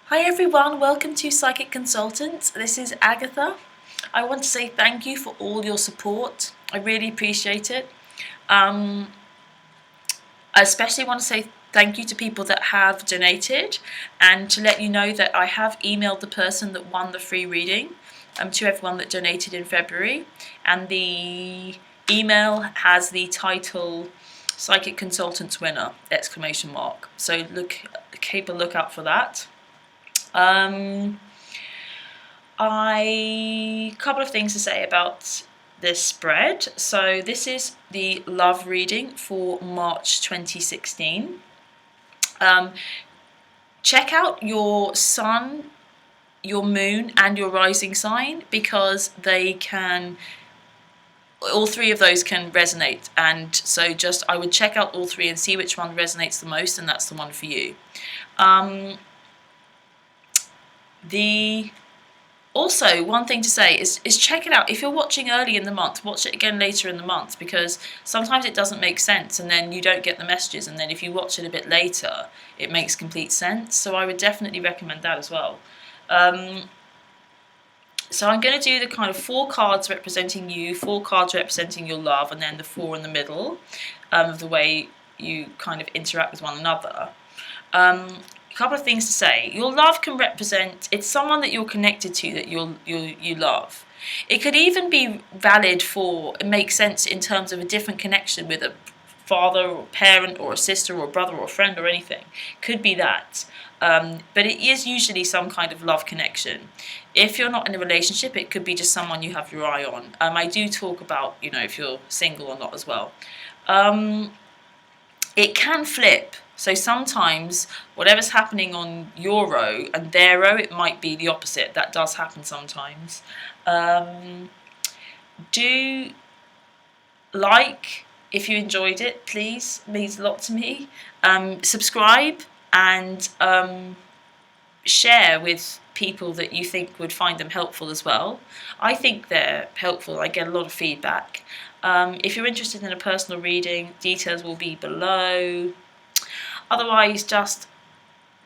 Hi everyone, welcome to Psychic Consultants. This is Agatha. I want to say thank you for all your support. I really appreciate it. I especially want to say thank you to people that have donated, and to let you know that I have emailed the person that won the free reading to everyone that donated in February, and the email has the title Psychic Consultants Winner! So keep a lookout for that. Couple of things to say about this spread. So this is the love reading for March 2016. Check out your sun, your moon, and your rising sign, because all three of those can resonate. And so I would check out all three and see which one resonates the most, and that's the one for you. Also, one thing to say is check it out. If you're watching early in the month, watch it again later in the month, because sometimes it doesn't make sense and then you don't get the messages, and then if you watch it a bit later, it makes complete sense. So I would definitely recommend that as well. So I'm going to do the kind of 4 cards representing you, 4 cards representing your love, and then the 4 in the middle of the way you kind of interact with one another. A couple of things to say. Your love can represent, it's someone that you're connected to, that you love. It could even be valid for, it makes sense in terms of a different connection with a father or parent or a sister or a brother or a friend or anything. Could be that. But it is usually some kind of love connection. If you're not in a relationship, it could be just someone you have your eye on. I do talk about, if you're single or not as well. It can flip. So sometimes whatever's happening on your row and their row, it might be the opposite. That does happen sometimes. Do like, if you enjoyed it, please. It means a lot to me. Subscribe and share with people that you think would find them helpful as well. I think they're helpful. I get a lot of feedback. If you're interested in a personal reading, details will be below. Otherwise, just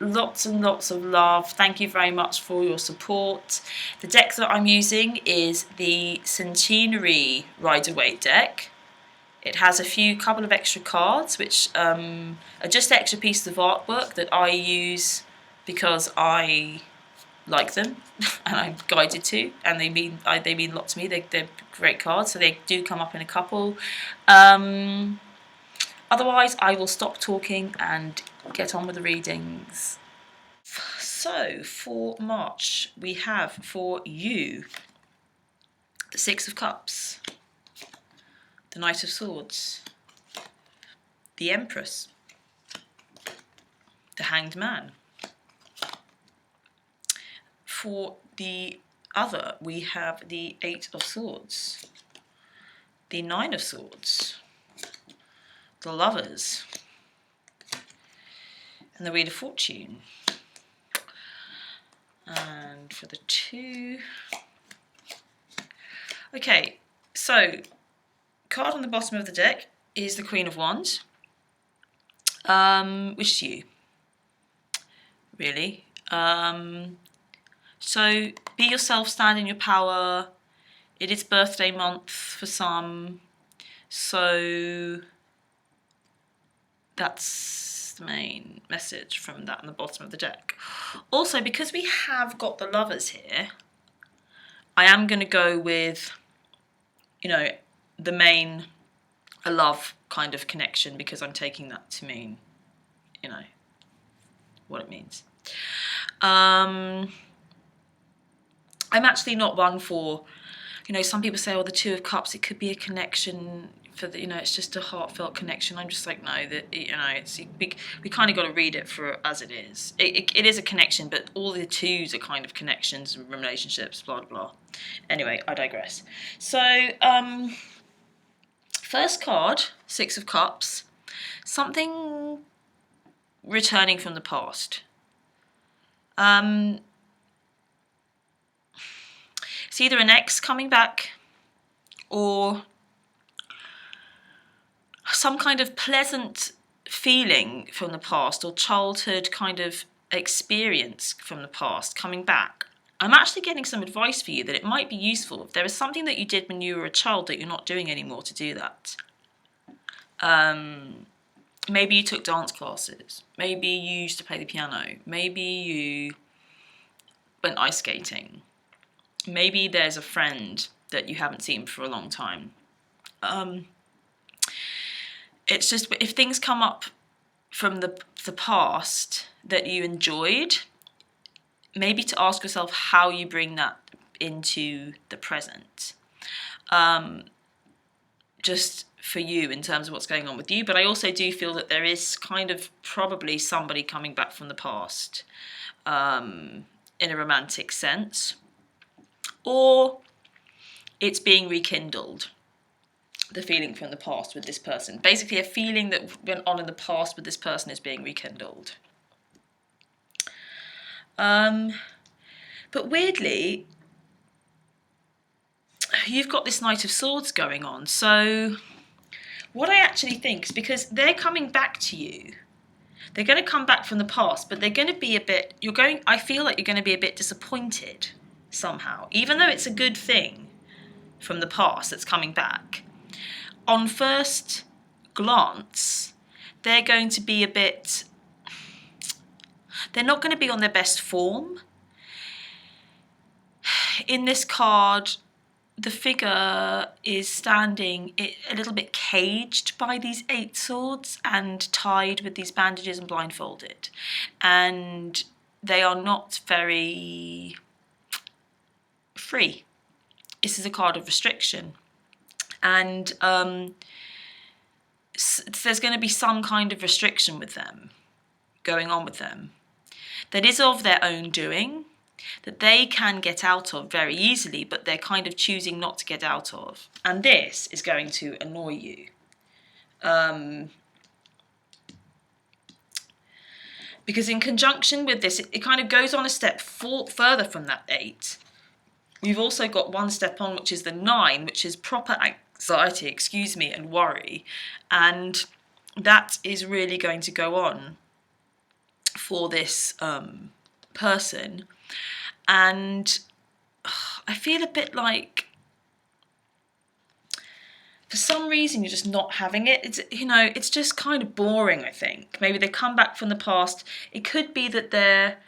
lots and lots of love. Thank you very much for your support. The deck that I'm using is the Centenary Rider-Waite deck. It has a couple of extra cards, which are just extra pieces of artwork that I use because I like them and I'm guided to, and they mean a lot to me. They're great cards, so they do come up in a couple. Otherwise, I will stop talking and get on with the readings. So for March, we have for you the 6 of Cups, the Knight of Swords, the Empress, the Hanged Man. For the other, we have the 8 of Swords, the 9 of Swords, the Lovers, and the Wheel of Fortune. And for the 2... Okay, so card on the bottom of the deck is the Queen of Wands, which is you, really. So be yourself, stand in your power. It is birthday month for some, so that's the main message from that on the bottom of the deck. Also, because we have got the Lovers here, I am going to go with, the main, a love kind of connection, because I'm taking that to mean, what it means. I'm actually not one for, some people say, the 2 of Cups, it could be a connection for the, it's just a heartfelt connection. I'm just like, no, that, we kind of got to read it for as it is. It is a connection, but all the 2s are kind of connections and relationships, blah, blah, blah. Anyway, I digress. So, first card, 6 of Cups, something returning from the past. It's either an ex coming back or some kind of pleasant feeling from the past, or childhood kind of experience from the past coming back, I'm actually getting some advice for you that it might be useful if there is something that you did when you were a child that you're not doing anymore to do that. Maybe you took dance classes. Maybe you used to play the piano. Maybe you went ice skating. Maybe there's a friend that you haven't seen for a long time. It's just, if things come up from the past that you enjoyed, maybe to ask yourself how you bring that into the present. Just for you in terms of what's going on with you. But I also do feel that there is kind of probably somebody coming back from the past in a romantic sense. Or it's being rekindled, the feeling from the past with this person. Basically, a feeling that went on in the past with this person is being rekindled. But weirdly, you've got this Knight of Swords going on. So what I actually think is, because they're coming back to you, they're going to come back from the past, but they're going to be I feel like you're going to be a bit disappointed somehow, even though it's a good thing from the past that's coming back. On first glance, they're going to be they're not going to be on their best form. In this card, the figure is standing a little bit caged by these 8 swords and tied with these bandages and blindfolded. And they are not very free. This is a card of restriction. And there's going to be some kind of restriction with them, going on with them, that is of their own doing, that they can get out of very easily, but they're kind of choosing not to get out of. And this is going to annoy you. Because in conjunction with this, it kind of goes on a step further from that 8. We've also got one step on, which is the 9, which is proper anxiety, and worry. And that is really going to go on for this person. And I feel a bit like, for some reason, you're just not having it. It's just kind of boring, I think. Maybe they come back from the past. It could be that they're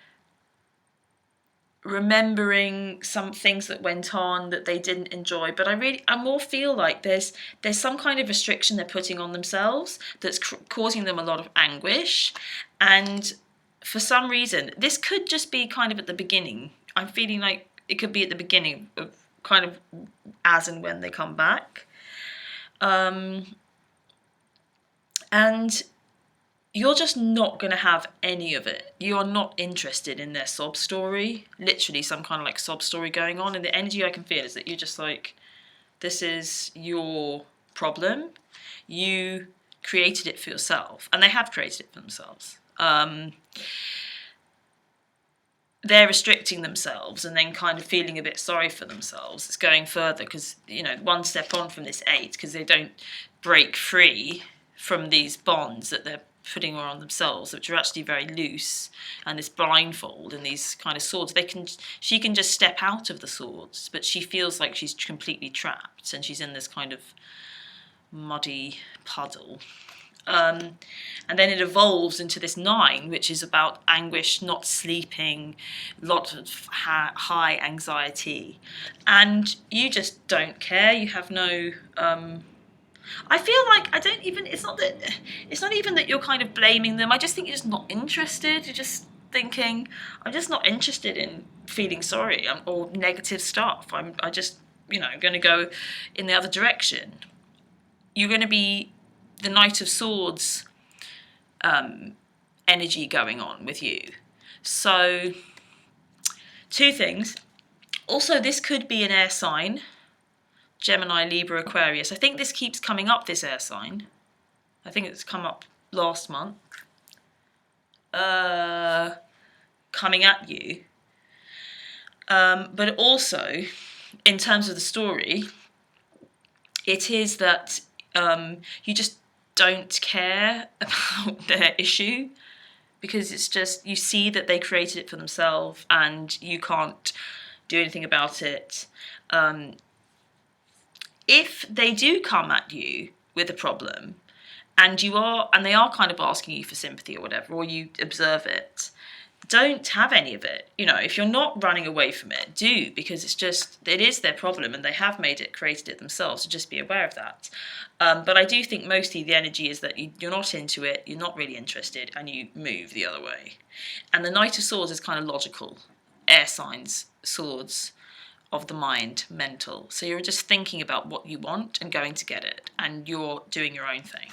remembering some things that went on that they didn't enjoy. But I more feel like there's some kind of restriction they're putting on themselves that's causing them a lot of anguish. And for some reason, this could just be kind of at the beginning. I'm feeling like it could be at the beginning of kind of as and when they come back. And you're just not going to have any of it. You are not interested in their sob story. Literally some kind of like sob story going on. And the energy I can feel is that you're just like, this is your problem. You created it for yourself. And they have created it for themselves. They're restricting themselves and then kind of feeling a bit sorry for themselves. It's going further because, one step on from this 8, because they don't break free from these bonds that they're putting on themselves, which are actually very loose, and this blindfold and these kind of swords. She can just step out of the swords, but she feels like she's completely trapped and she's in this kind of muddy puddle. And then it evolves into this 9, which is about anguish, not sleeping, lot of high anxiety, and you just don't care. You have no. I feel like it's not even that you're kind of blaming them. I just think you're just not interested. You're just thinking, I'm just not interested in feeling sorry or negative stuff. I just going to go in the other direction. You're going to be the Knight of Swords energy going on with you. So 2 things. Also, this could be an air sign. Gemini, Libra, Aquarius. I think this keeps coming up, this air sign. I think it's come up last month. Coming at you. But also, in terms of the story, it is that you just don't care about their issue, because it's just, you see that they created it for themselves and you can't do anything about it. If they do come at you with a problem and they are kind of asking you for sympathy or whatever, or you observe it, don't have any of it. If you're not running away from it, do, because it is their problem and they have created it themselves, so just be aware of that. But I do think mostly the energy is that you're not into it, you're not really interested, and you move the other way. And the Knight of Swords is kind of logical. Air signs, swords of the mind, mental. So you're just thinking about what you want and going to get it, and you're doing your own thing,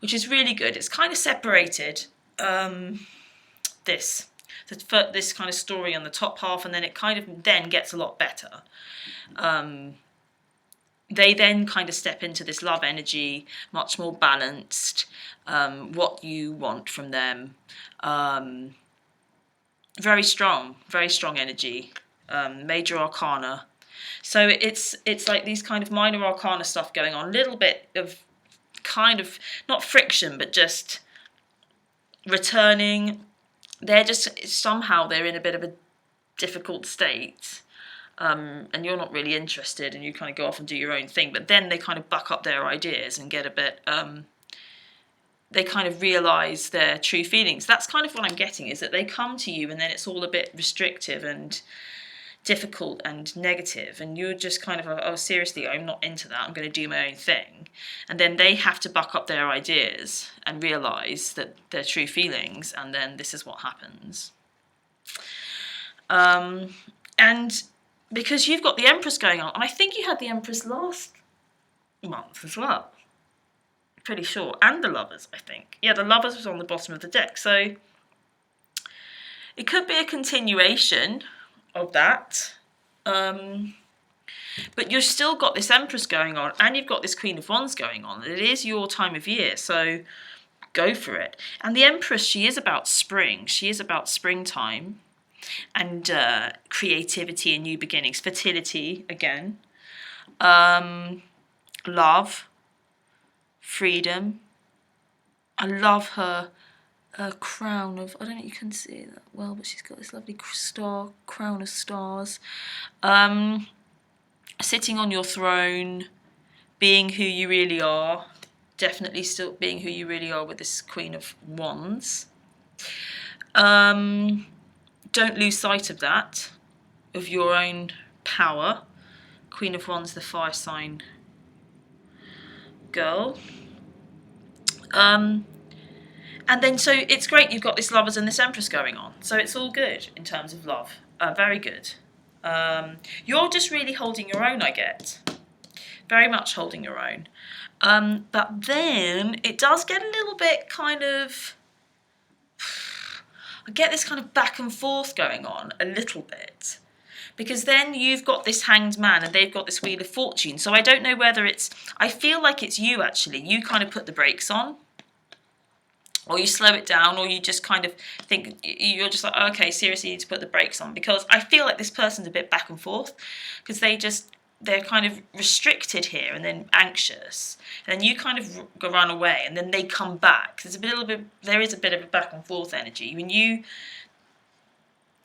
which is really good. It's kind of separated this kind of story on the top half, and then it kind of then gets a lot better. They then kind of step into this love energy, much more balanced, what you want from them. Very strong energy, major arcana. So it's like these kind of minor arcana stuff going on, a little bit of kind of, not friction, but just returning. They're just, somehow they're in a bit of a difficult state, and you're not really interested, and you kind of go off and do your own thing, but then they kind of buck up their ideas and get a bit, they kind of realise their true feelings. That's kind of what I'm getting, is that they come to you and then it's all a bit restrictive and difficult and negative, and you're just kind of, oh, seriously, I'm not into that, I'm going to do my own thing. And then they have to buck up their ideas and realise that their true feelings, and then this is what happens. And because you've got the Empress going on, and I think you had the Empress last month as well, pretty sure, and the Lovers, I think. Yeah, the Lovers was on the bottom of the deck, so it could be a continuation of that, but you've still got this Empress going on, and you've got this Queen of Wands going on. It is your time of year, so go for it. And the Empress, she is about spring. She is about springtime and creativity and new beginnings, fertility again, love, freedom. I love her crown of, I don't know if you can see that well, but she's got this lovely crown of stars. Sitting on your throne, being who you really are, definitely still being who you really are with this Queen of Wands. Don't lose sight of that, of your own power. Queen of Wands, the fire sign girl. And then, so it's great, you've got this Lovers and this Empress going on. So it's all good in terms of love. Very good. You're just really holding your own, I get. Very much holding your own. But then it does get a little bit kind of, I get this kind of back and forth going on a little bit. Because then you've got this Hanged Man and they've got this Wheel of Fortune. So I don't know whether I feel like it's you actually. You kind of put the brakes on. Or you slow it down, or you just kind of think, you're just like, oh, okay, seriously, you need to put the brakes on. Because I feel like this person's a bit back and forth, because they're kind of restricted here and then anxious. And then you kind of run away, and then they come back. There is a bit of a back and forth energy. When you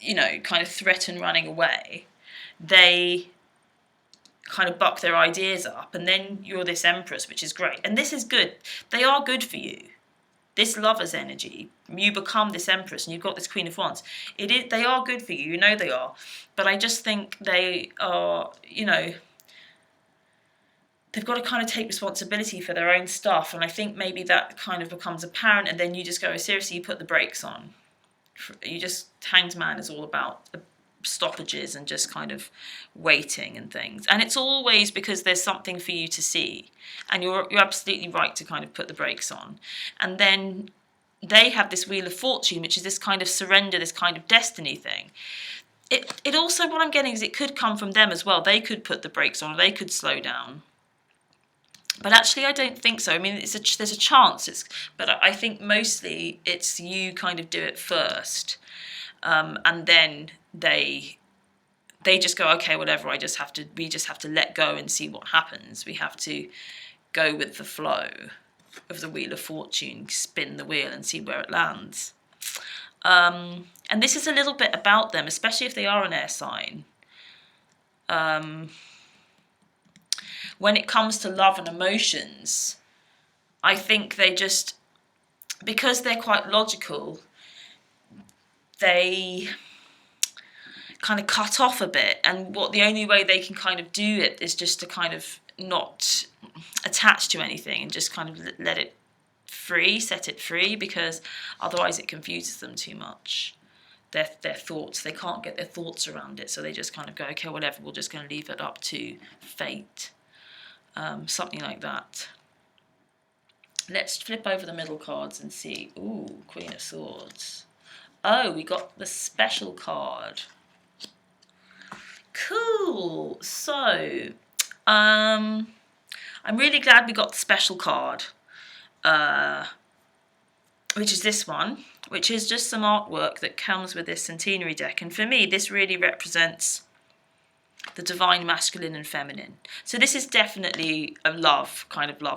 kind of threaten running away, they kind of buck their ideas up, and then you're this Empress, which is great. And this is good. They are good for you. This Lover's energy, you become this Empress and you've got this Queen of Wands. They are good for you, you know they are. But I just think they are, they've got to kind of take responsibility for their own stuff. And I think maybe that kind of becomes apparent, and then you just go, seriously, you put the brakes on. Hanged Man is all about stoppages and just kind of waiting and things, and it's always because there's something for you to see, and you're absolutely right to kind of put the brakes on. And then they have this Wheel of Fortune, which is this kind of surrender, this kind of destiny thing. It also, what I'm getting is, it could come from them as well. They could put the brakes on, or they could slow down, but actually I don't think so. I mean, there's a chance, but I think mostly it's you kind of do it first, and then they just go, okay, whatever, we just have to let go and see what happens. We have to go with the flow of the Wheel of Fortune, spin the wheel and see where it lands. And this is a little bit about them, especially if they are an air sign. When it comes to love and emotions, I think they just, because they're quite logical, they kind of cut off a bit, and the only way they can kind of do it is just to kind of not attach to anything and just kind of let it free, set it free, because otherwise it confuses them too much. Their thoughts, they can't get their thoughts around it, so they just kind of go, okay, whatever, we're just going to leave it up to fate. Something like that. Let's flip over the middle cards and see. Ooh, Queen of Swords. Oh, we got the special card. Cool. So, I'm really glad we got the special card, which is this one, which is just some artwork that comes with this centenary deck. And for me, this really represents the divine masculine and feminine. So this is definitely a love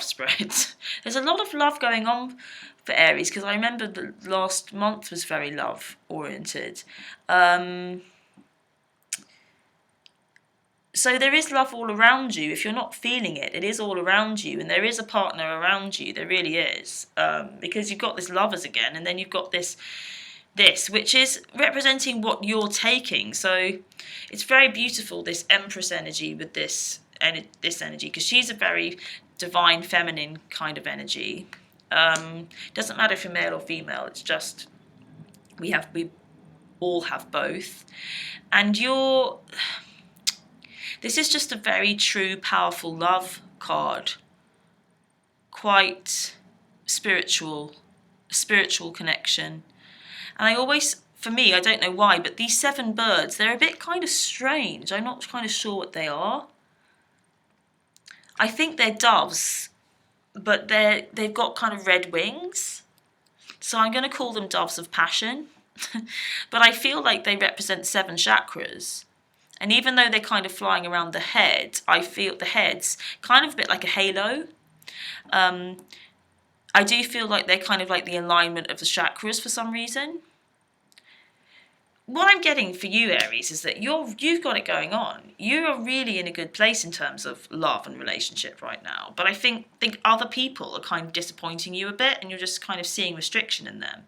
spread. There's a lot of love going on for Aries, because I remember the last month was very love oriented. So there is love all around you. If you're not feeling it, it is all around you, and there is a partner around you. There really is, because you've got this lovers again, and then you've got this, which is representing what you're taking. So it's very beautiful, this Empress energy with this energy, because she's a very divine feminine kind of energy. Doesn't matter if you're male or female. It's just we all have both, and this is just a very true, powerful love card. Quite spiritual connection. And I always, for me, I don't know why, but these 7 birds, they're a bit kind of strange. I'm not kind of sure what they are. I think they're doves, but they've got kind of red wings. So I'm going to call them doves of passion. But I feel like they represent 7 chakras. And even though they're kind of flying around the head, I feel the head's kind of a bit like a halo. I do feel like they're kind of like the alignment of the chakras for some reason. What I'm getting for you, Aries, is that you've got it going on. You are really in a good place in terms of love and relationship right now. But I think other people are kind of disappointing you a bit, and you're just kind of seeing restriction in them.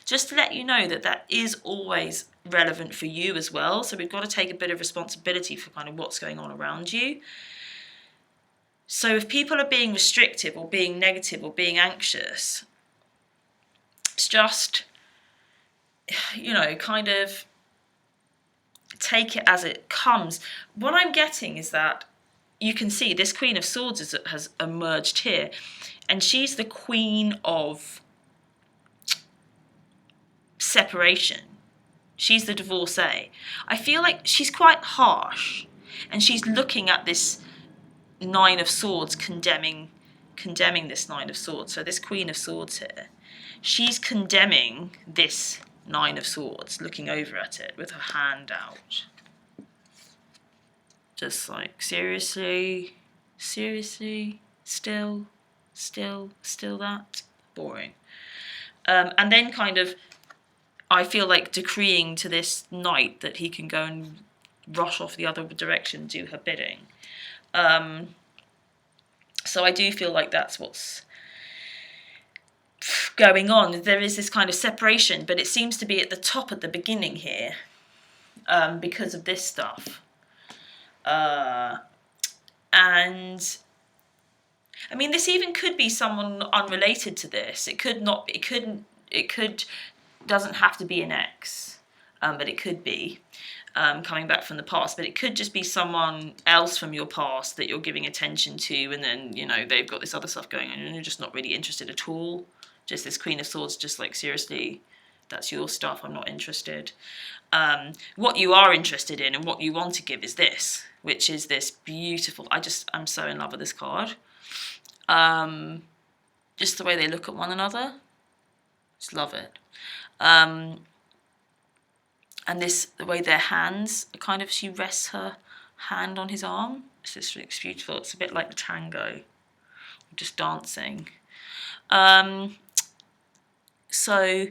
Just to let you know that is always relevant for you as well. So we've got to take a bit of responsibility for kind of what's going on around you. So if people are being restrictive or being negative or being anxious, it's just, kind of take it as it comes. What I'm getting is that you can see this Queen of Swords has emerged here, and she's the queen of separation. She's the divorcee. I feel like she's quite harsh, and she's looking at this 9 of Swords, condemning this 9 of Swords. So this Queen of Swords here, she's condemning this 9 of Swords, looking over at it with her hand out. Just like, seriously, still that? Boring. And then kind of, I feel like decreeing to this knight that he can go and rush off the other direction, do her bidding. So I do feel like that's what's going on. There is this kind of separation, but it seems to be at the top at the beginning here, because of this stuff. And I mean, this even could be someone unrelated to this. It could not. It couldn't. It could. Doesn't have to be an ex, but it could be coming back from the past. But it could just be someone else from your past that you're giving attention to, and then they've got this other stuff going on, and you're just not really interested at all. Just this Queen of Swords, just like, seriously, that's your stuff. I'm not interested. What you are interested in and what you want to give is this, which is this beautiful. I'm so in love with this card. Just the way they look at one another. Just love it. And the way their hands kind of, she rests her hand on his arm. It's beautiful. It's a bit like the tango, just dancing. So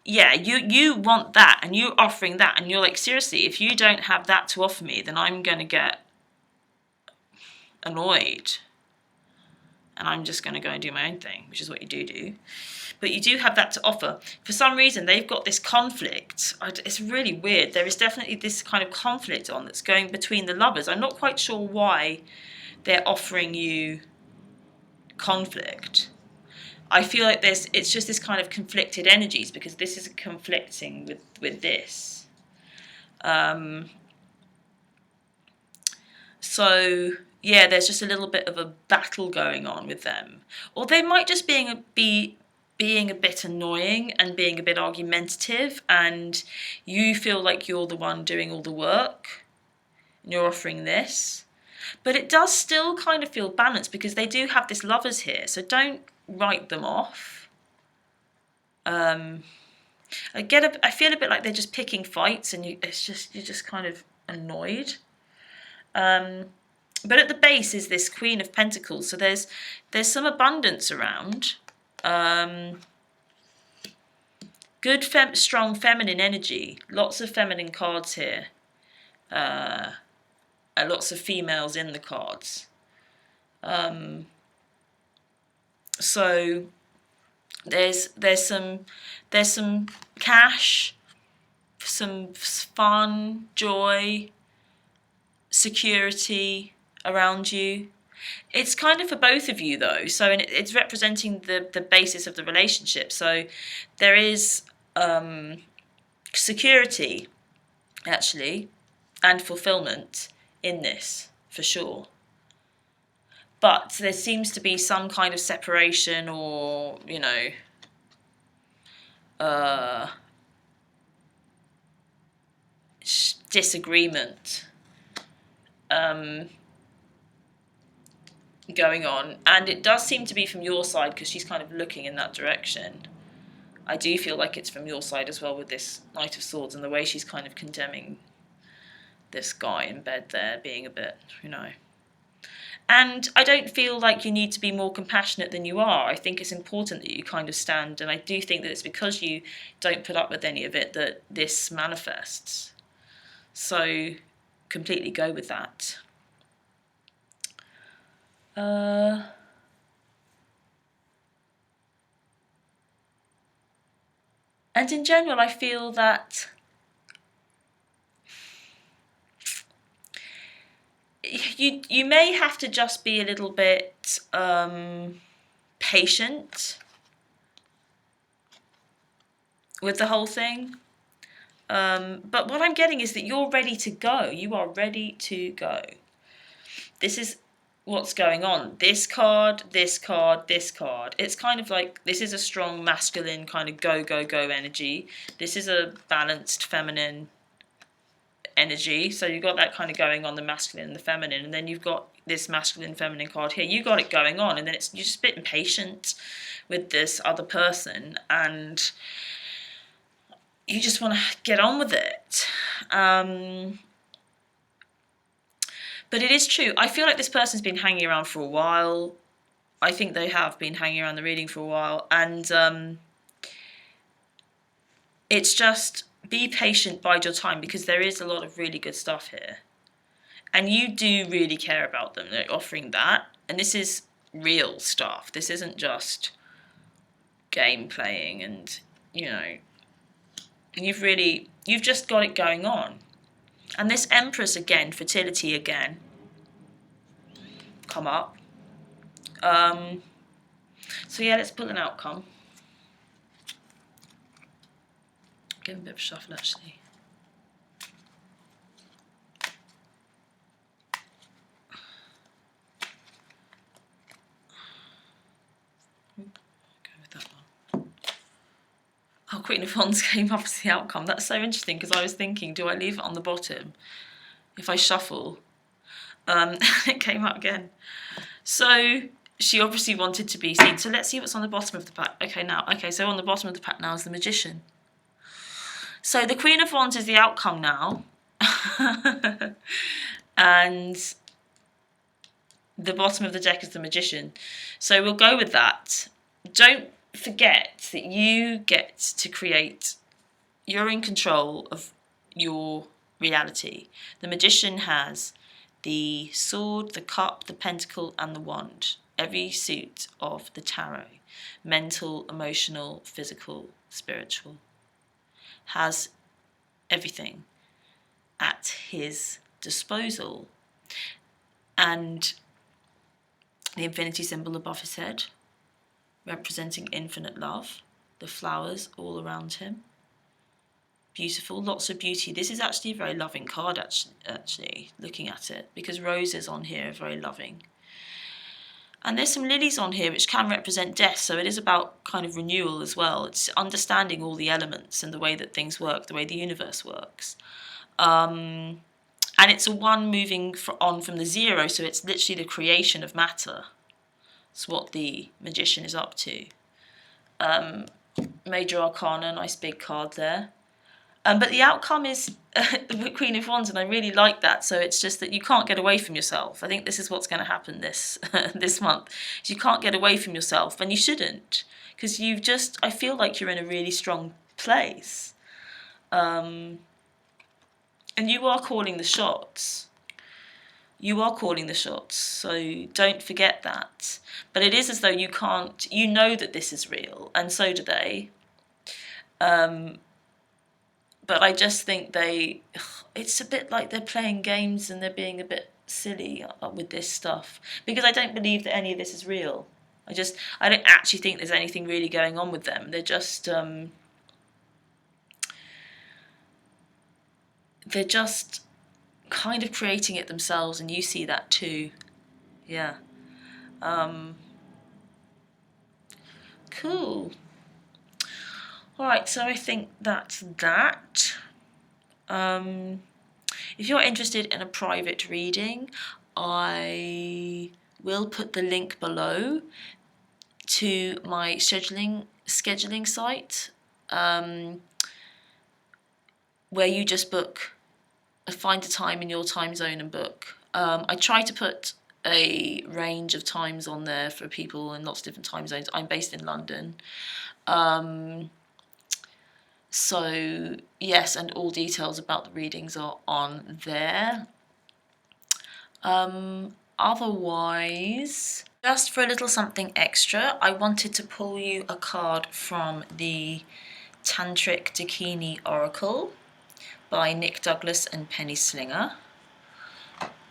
yeah, you want that, and you're offering that, and you're like, seriously, if you don't have that to offer me, then I'm going to get annoyed. And I'm just going to go and do my own thing, which is what you do. But you do have that to offer. For some reason, they've got this conflict. It's really weird. There is definitely this kind of conflict on that's going between the lovers. I'm not quite sure why they're offering you conflict. I feel like it's just this kind of conflicted energies, because this is conflicting with this. So yeah, there's just a little bit of a battle going on with them, or they might just be being a bit annoying and being a bit argumentative, and you feel like you're the one doing all the work, and you're offering this. But it does still kind of feel balanced, because they do have this lovers here, so don't write them off. I feel a bit like they're just picking fights, and you're just kind of annoyed. But at the base is this Queen of Pentacles, so there's some abundance around. Good, strong feminine energy. Lots of feminine cards here. Lots of females in the cards. So there's some cash, some fun, joy, security around you. It's kind of for both of you though, so it's representing the basis of the relationship. So there is security actually and fulfillment in this for sure, but there seems to be some kind of separation, or disagreement going on, and it does seem to be from your side, because she's kind of looking in that direction. I do feel like it's from your side as well, with this Knight of Swords and the way she's kind of condemning this guy in bed there, being a bit, And I don't feel like you need to be more compassionate than you are. I think it's important that you kind of stand, and I do think that it's because you don't put up with any of it that this manifests. So completely go with that. And in general, I feel that you may have to just be a little bit patient with the whole thing. But what I'm getting is that you're ready to go. You are ready to go. This is what's going on. This card, this card, this card. It's kind of like, this is a strong masculine kind of go, go, go energy. This is a balanced feminine energy. So you've got that kind of going on, the masculine and the feminine. And then you've got this masculine feminine card here. You got it going on. And then you're just a bit impatient with this other person. And you just want to get on with it. But it is true. I feel like this person's been hanging around for a while. I think they have been hanging around the reading for a while. And it's just, be patient, bide your time, because there is a lot of really good stuff here. And you do really care about them. They're offering that. And this is real stuff. This isn't just game playing and, you've just got it going on. And this Empress again, fertility again, come up. So yeah, let's pull an outcome. Give him a bit of a shuffle actually. Go with that one. Oh, Queen of Wands came up as the outcome. That's so interesting, because I was thinking, do I leave it on the bottom if I shuffle? It came up again. So she obviously wanted to be seen. So let's see what's on the bottom of the pack. Okay, so on the bottom of the pack now is the Magician. So the Queen of Wands is the outcome now. And the bottom of the deck is the Magician. So we'll go with that. Don't forget that you get to create, you're in control of your reality. The magician has the sword, the cup, the pentacle, and the wand. Every suit of the tarot, mental, emotional, physical, spiritual, has everything at his disposal. And the infinity symbol above his head, representing infinite love, the flowers all around him. Beautiful, lots of beauty. This is actually a very loving card, actually, looking at it, because roses on here are very loving. And there's some lilies on here which can represent death, so it is about kind of renewal as well. It's understanding all the elements and the way that things work, the way the universe works. And it's a one moving on from the zero, so it's literally the creation of matter. It's what the magician is up to. Major Arcana, nice big card there. But the outcome is the Queen of Wands, and I really like that. So it's just that you can't get away from yourself. I think this is what's going to happen this this month. You can't get away from yourself, and you shouldn't, because I feel like you're in a really strong place. And you are calling the shots. You are calling the shots, so don't forget that. But it is as though you know that this is real, and so do they. But I just think it's a bit like they're playing games and they're being a bit silly with this stuff, because I don't believe that any of this is real. I don't actually think there's anything really going on with them. They're just kind of creating it themselves, and you see that too. Yeah. Cool. Alright, so I think that's that. If you're interested in a private reading, I will put the link below to my scheduling site, where you just find a time in your time zone and book. I try to put a range of times on there for people in lots of different time zones. I'm based in London. So yes, and all details about the readings are on there. Otherwise, just for a little something extra, I wanted to pull you a card from the Tantric Dakini Oracle by Nick Douglas and Penny Slinger,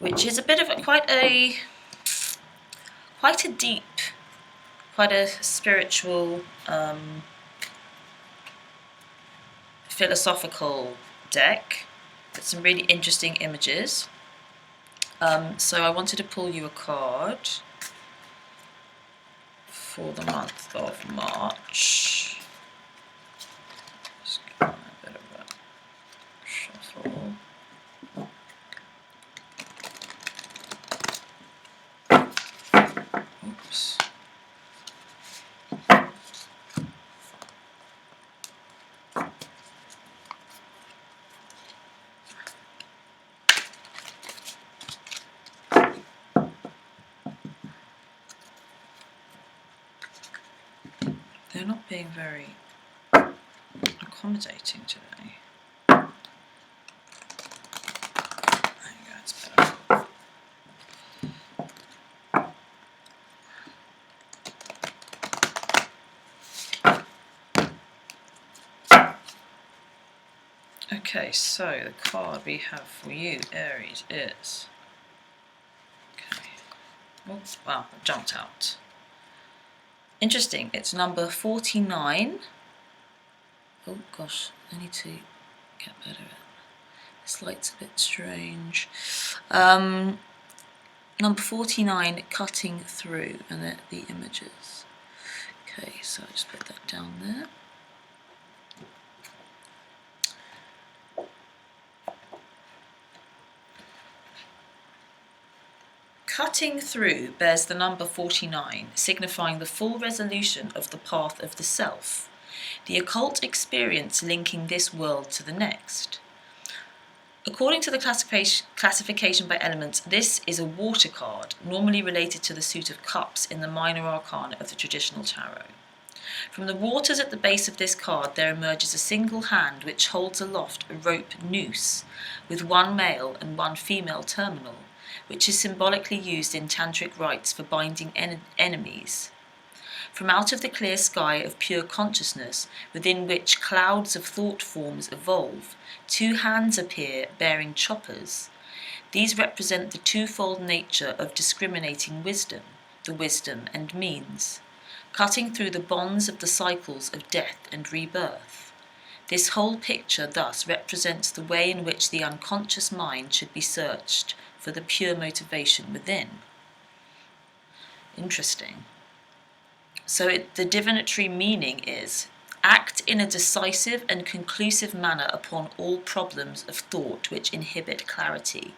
which is a bit of quite a deep, quite a spiritual, philosophical deck with some really interesting images. So I wanted to pull you a card for the month of March. Just give it a bit of a shuffle. Oops. They're not being very accommodating today. There you go, it's better. Okay, so the card we have for you, Aries, is... Okay. Oops, wow, it jumped out. Interesting, it's number 49. Oh gosh, I need to get better at it. This light's a bit strange. Number 49, cutting through, and the images. Okay, so I'll just put that down there. Cutting through bears the number 49, signifying the full resolution of the path of the self, the occult experience linking this world to the next. According to the classification by elements, this is a water card, normally related to the suit of cups in the minor arcana of the traditional tarot. From the waters at the base of this card there emerges a single hand which holds aloft a rope noose with one male and one female terminal, which is symbolically used in tantric rites for binding enemies. From out of the clear sky of pure consciousness, within which clouds of thought forms evolve, two hands appear bearing choppers. These represent the twofold nature of discriminating wisdom, the wisdom and means, cutting through the bonds of the cycles of death and rebirth. This whole picture thus represents the way in which the unconscious mind should be searched for the pure motivation within. Interesting. So the divinatory meaning is, act in a decisive and conclusive manner upon all problems of thought which inhibit clarity.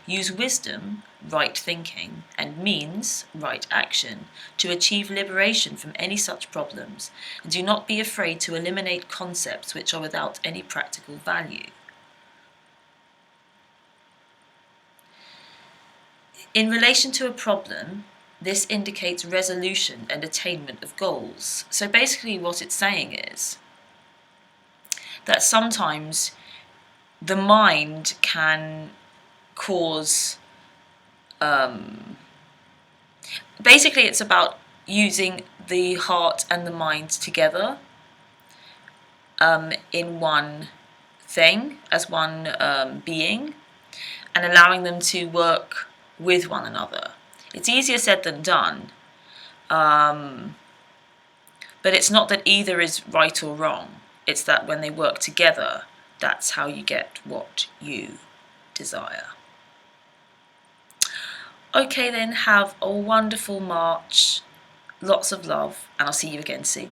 Use wisdom, right thinking, and means, right action, to achieve liberation from any such problems, and do not be afraid to eliminate concepts which are without any practical value. In relation to a problem, this indicates resolution and attainment of goals. So basically what it's saying is that sometimes the mind can cause, basically it's about using the heart and the mind together in one thing, as one being, and allowing them to work with one another. It's easier said than done, but it's not that either is right or wrong. It's that when they work together, that's how you get what you desire. Okay then, have a wonderful March, lots of love, and I'll see you again soon.